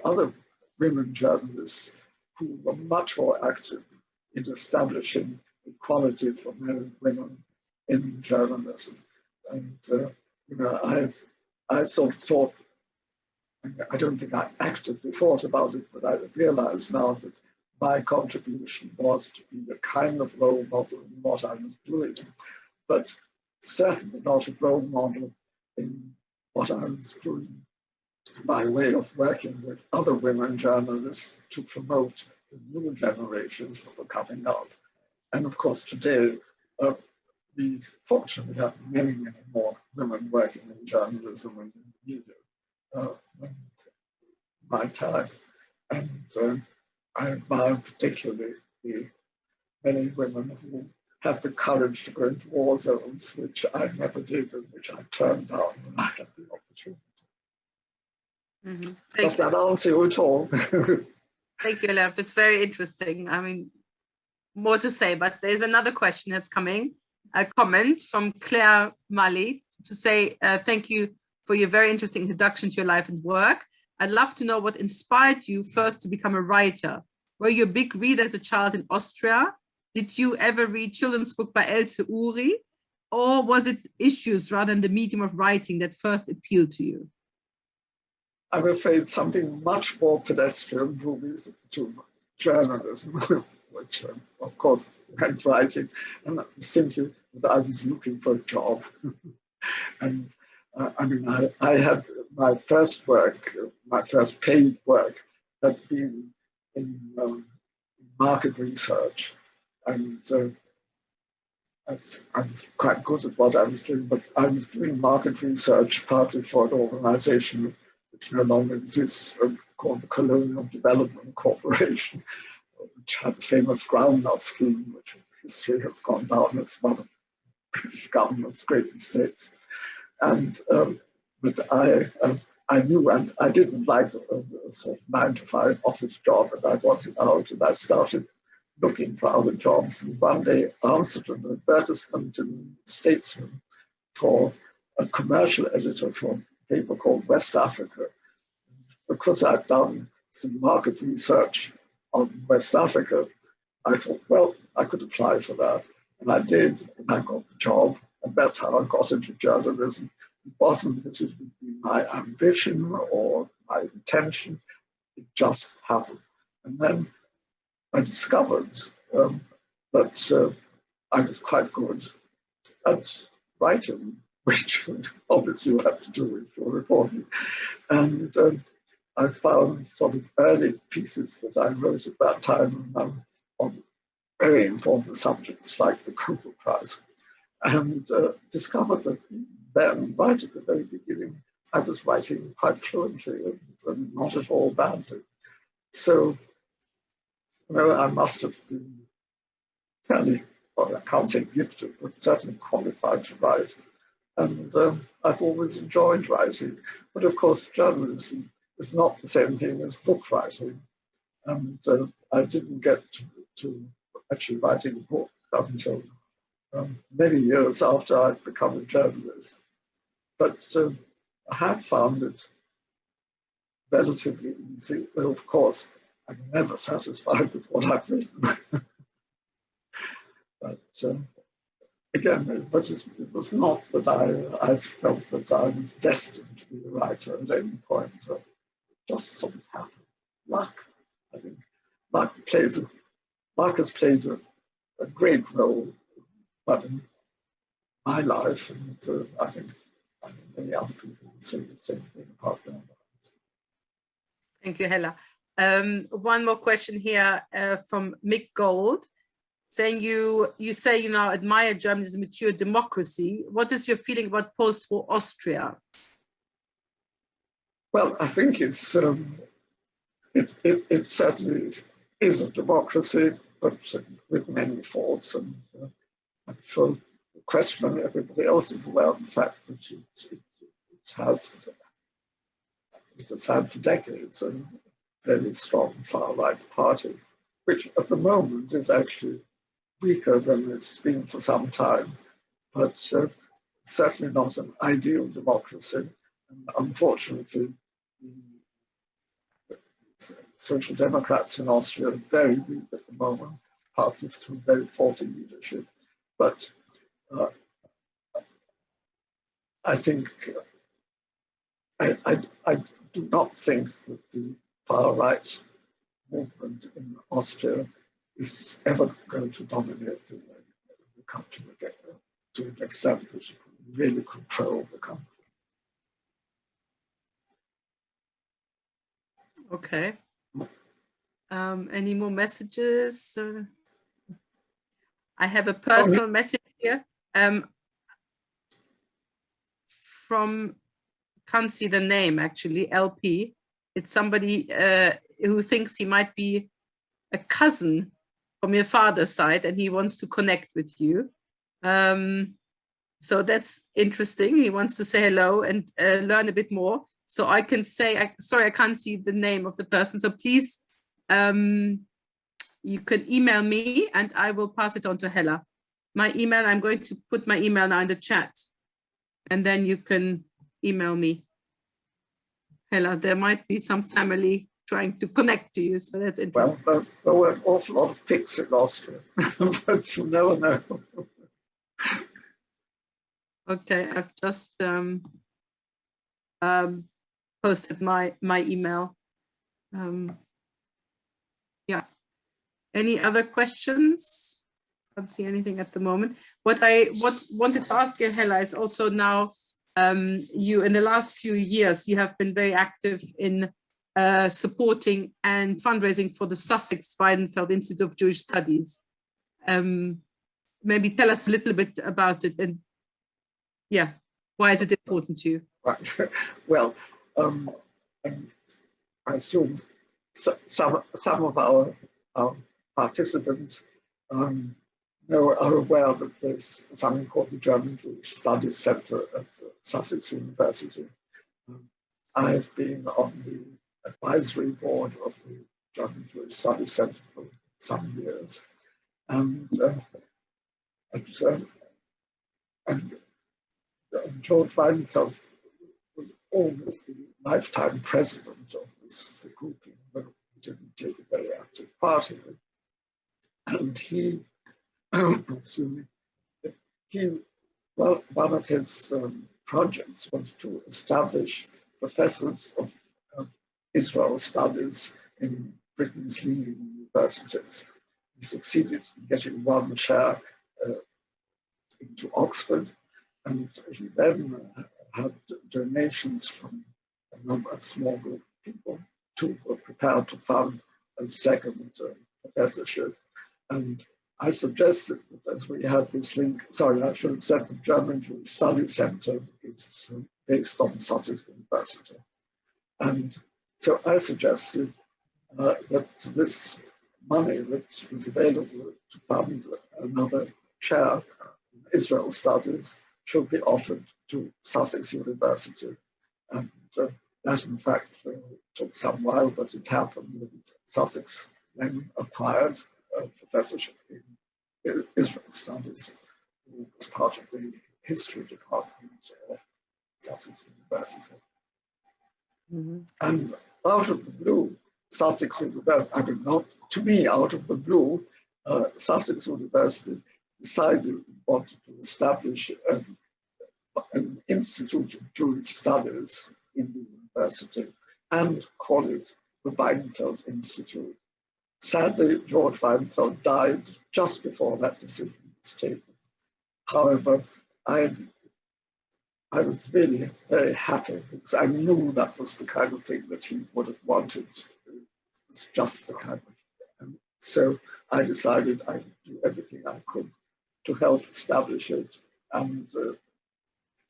other women journalists who were much more active in establishing equality for men and women in journalism. And I sort of thought, I don't think I actively thought about it, but I realize now that my contribution was to be a kind of role model in what I was doing, but certainly not a role model in what I was doing by way of working with other women journalists to promote the new generations that were coming out. And of course, today, we fortunately have many, many more women working in journalism and in media than my time. And I admire particularly the many women who had the courage to go into war zones, which I never did and which I turned down when I had the opportunity. Mm-hmm. Does that answer you at all? Thank you, Lev. It's very interesting. I mean, more to say, but there's another question that's coming. A comment from Claire Mali to say, thank you for your very interesting introduction to your life and work. I'd love to know what inspired you first to become a writer. Were you a big reader as a child in Austria? Did you ever read children's book by Else Uri? Or was it issues rather than the medium of writing that first appealed to you? I'm afraid something mumuch more pedestrian drew me to journalism, which of course meant writing, and simply that I was looking for a job. And I mean, I had my first work, my first paid work, had been in market research, and I was quite good at what I was doing, but I was doing market research partly for an organization which no longer exists, called the Colonial Development Corporation, which had a famous groundnut scheme, which history has gone down as one of the British government's great mistakes. And but I knew, and I didn't like a sort of 9-to-5 office job, and I wanted out, and I started looking for other jobs, and one day answered an advertisement in Statesman for a commercial editor for a paper called West Africa. Because I'd done some market research on West Africa, I thought, well, I could apply for that. And I did, and I got the job, and that's how I got into journalism. It wasn't that it would be my ambition or my intention, it just happened. And then I discovered that I was quite good at writing, which obviously you have to do if you're reporting. And I found sort of early pieces that I wrote at that time on very important subjects like the Cooper Prize, and discovered that then, right at the very beginning, I was writing quite fluently and not at all badly. So, you know, I must have been fairly, well, I can't say gifted, but certainly qualified to write. And I've always enjoyed writing. But of course, journalism is not the same thing as book writing. And I didn't get to actually writing a book up until many years after I'd become a journalist. But I have found it relatively easy, though of course I'm never satisfied with what I've written. But again, but it was not that I felt that I was destined to be a writer at any point. It just sort of happened. Luck, I think. Luck has played a great role, but in my life, and I think many other people would say the same thing about them. Thank you, Hella. One more question here from Mick Gold, saying you say you now admire Germany as a mature democracy. What is your feeling about post-war Austria? Well, I think it certainly is a democracy, but with many faults, and I'm sure the question everybody else is aware of the fact that it has had for decades a very strong far-right party, which at the moment is actually weaker than it's been for some time, but certainly not an ideal democracy. And unfortunately, the Social Democrats in Austria are very weak at the moment, partly through very faulty leadership. But I think I do not think that the far-right movement in Austria is ever going to dominate the country to an extent that you can really control the country. Okay. Any more messages? I have a personal message here from, can't see the name actually, LP. It's somebody who thinks he might be a cousin from your father's side and he wants to connect with you. So that's interesting. He wants to say hello and learn a bit more. So I can say, sorry, I can't see the name of the person. So please, you can email me and I will pass it on to Hella. My email, I'm going to put my email now in the chat and then you can email me. Hella, there might be some family trying to connect to you, so that's interesting. Well, there were an awful lot of pigs in Austria, but you never know. Okay, I've just posted my email. Yeah. Any other questions? Can't see anything at the moment. What wanted to ask you, Hella, is also now you in the last few years you have been very active in supporting and fundraising for the Sussex Weidenfeld Institute of Jewish Studies. Maybe tell us a little bit about it and yeah, why is it important to you? Right. Well, I assume some of our participants are aware that there's something called the German Jewish Studies Centre at Sussex University. I've been on the advisory board of the German Jewish Studies Centre for some years, and George Weidenfeld was almost the lifetime president of this grouping, but he didn't take a very active part in it. And he, well, one of his projects was to establish professors of Israel studies in Britain's leading universities. He succeeded in getting one chair into Oxford, and he then had donations from a number of small group of people who were prepared to fund a second professorship. And I suggested that as we had this link, sorry, I should have said the German Jewish Studies Centre is based on Sussex University. And so I suggested that this money that was available to fund another chair in Israel studies should be offered to Sussex University. And that, in fact, took some while, but it happened. And Sussex then acquired a professorship in Israel Studies, who was part of the history department of Sussex University. And out of the blue, Sussex University, I mean, not to me, out of the blue, Sussex University decided it wanted to establish an Institute of Jewish Studies in the university and call it the Weinfeld Institute. Sadly, George Weinfeld died just before that decision was taken. However, I was really very happy because I knew that was the kind of thing that he would have wanted. It was just the kind of, and so I decided I would do everything I could to help establish it and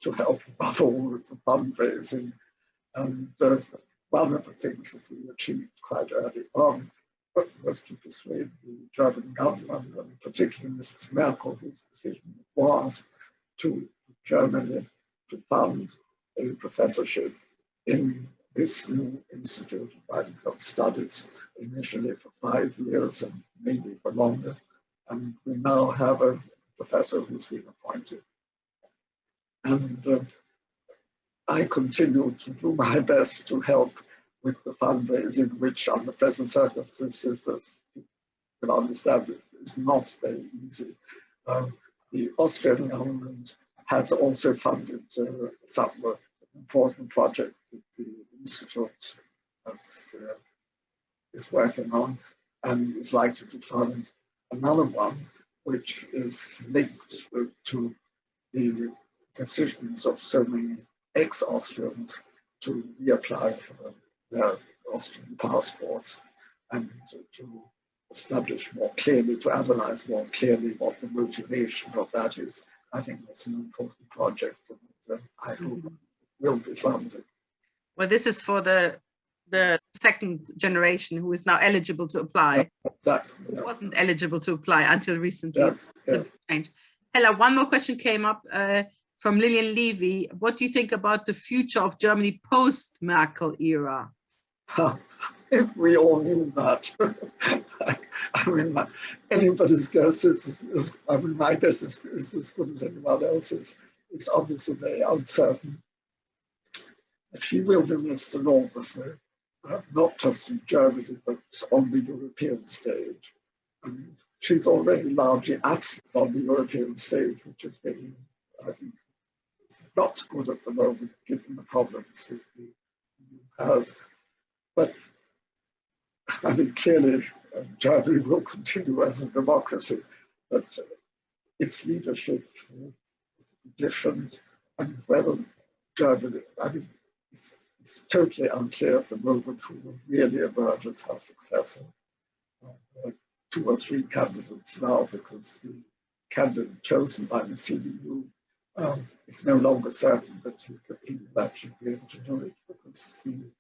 to help above all with the fundraising. And one of the things that we achieved quite early on was to persuade the German government, and particularly Mrs. Merkel, whose decision it was, to Germany to fund a professorship in this new Institute of Weinfeld Studies, initially for 5 years and maybe for longer. And we now have a professor who's been appointed. And I continue to do my best to help with the fundraising, which under present circumstances, as you can understand, is not very easy. The Austrian government has also funded some important project that the Institute is working on, and is likely to fund another one, which is linked to the decisions of so many ex-Austrians to reapply for their Austrian passports and to establish more clearly, to analyze more clearly what the motivation of that is. I think that's an important project, and I hope it will be funded. Well, this is for the second generation who is now eligible to apply. Exactly. Who wasn't eligible to apply until recently. Yes, yes. Change. Hella, one more question came up from Lillian Levy. What do you think about the future of Germany post-Merkel era? If we all knew that. I mean, anybody's guess is I mean, my guess is as good as anyone else's. It's obviously very uncertain. But she will be missed enormously, not just in Germany, but on the European stage. And she's already largely absent on the European stage, which is very, I think, not good at the moment, given the problems that the EU has. But I mean, clearly, Germany will continue as a democracy, but its leadership will be different, and whether Germany, I mean, it's totally unclear at the moment who will really emerge as her successor. 2 or 3 candidates now, because the candidate chosen by the CDU, it's no longer certain that he will actually be able to do it, because the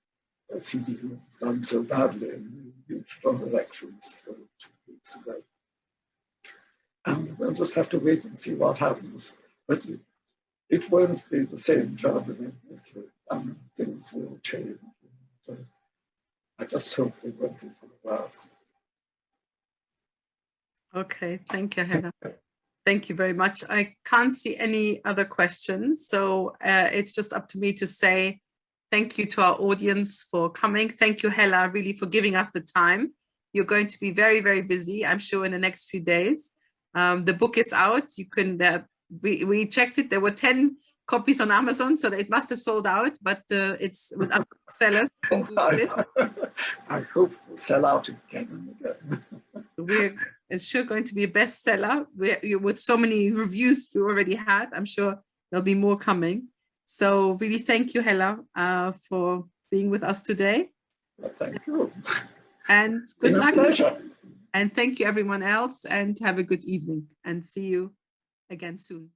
CDU has done so badly in the regional elections 2 weeks ago. And we'll just have to wait and see what happens. But it won't be the same Germany. Things will change. So I just hope they won't be for the worse. Okay, thank you, Hella. Thank you very much. I can't see any other questions, so it's just up to me to say thank you to our audience for coming. Thank you, Hella, really for giving us the time. You're going to be very, very busy, I'm sure, in the next few days. The book is out. You can, we checked it. There were 10 copies on Amazon, so it must have sold out, but it's with other sellers. You can Google it. I hope it will sell out again and again. It's sure going to be a bestseller. With so many reviews you already had, I'm sure there'll be more coming. So really thank you, Hella, for being with us today. Well, thank you. And good luck. Pleasure. And thank you everyone else, and have a good evening, and see you again soon.